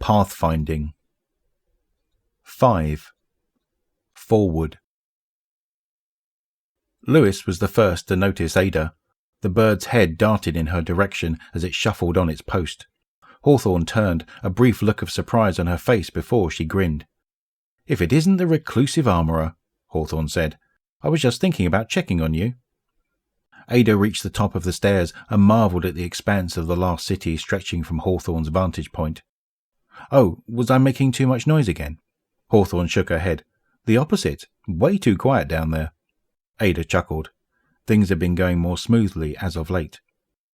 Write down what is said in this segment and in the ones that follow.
Pathfinding. 5. Forward. Lewis was the first to notice Ada. The bird's head darted in her direction as it shuffled on its post. Hawthorne turned, a brief look of surprise on her face before she grinned. "If it isn't the reclusive armourer," Hawthorne said. "I was just thinking about checking on you." Ada reached the top of the stairs and marvelled at the expanse of the last city stretching from Hawthorne's vantage point. "Oh, was I making too much noise again?" Hawthorne shook her head. "The opposite. Way too quiet down there." Ada chuckled. Things had been going more smoothly as of late.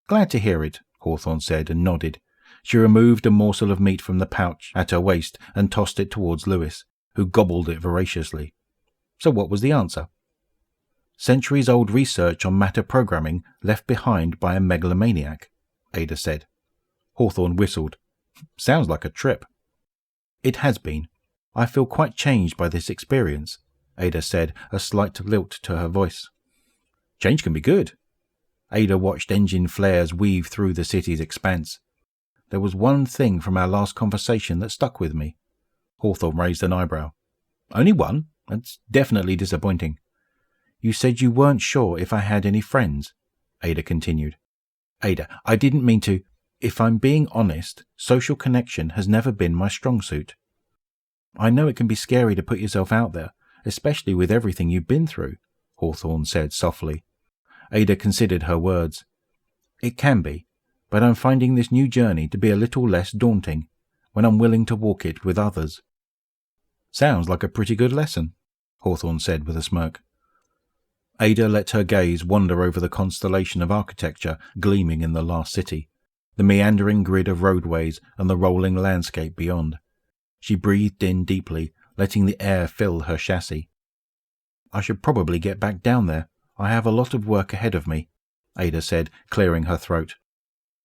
"Glad to hear it," Hawthorne said and nodded. She removed a morsel of meat from the pouch at her waist and tossed it towards Lewis, who gobbled it voraciously. "So what was the answer?" "Centuries-old research on matter programming left behind by a megalomaniac," Ada said. Hawthorne whistled. "Sounds like a trip." "It has been. I feel quite changed by this experience," Ada said, a slight lilt to her voice. "Change can be good." Ada watched engine flares weave through the city's expanse. "There was one thing from our last conversation that stuck with me." Hawthorne raised an eyebrow. "Only one? That's definitely disappointing." "You said you weren't sure if I had any friends," Ada continued. "Ada, I didn't mean to. If I'm being honest, social connection has never been my strong suit." "I know it can be scary to put yourself out there, especially with everything you've been through," Hawthorne said softly. Ada considered her words. "It can be, but I'm finding this new journey to be a little less daunting when I'm willing to walk it with others." "Sounds like a pretty good lesson," Hawthorne said with a smirk. Ada let her gaze wander over the constellation of architecture gleaming in the last city, the meandering grid of roadways and the rolling landscape beyond. She breathed in deeply, letting the air fill her chassis. "I should probably get back down there. I have a lot of work ahead of me," Ada said, clearing her throat.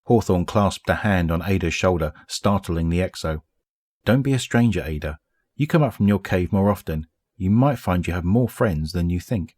Hawthorne clasped a hand on Ada's shoulder, startling the exo. "Don't be a stranger, Ada. You come up from your cave more often. You might find you have more friends than you think."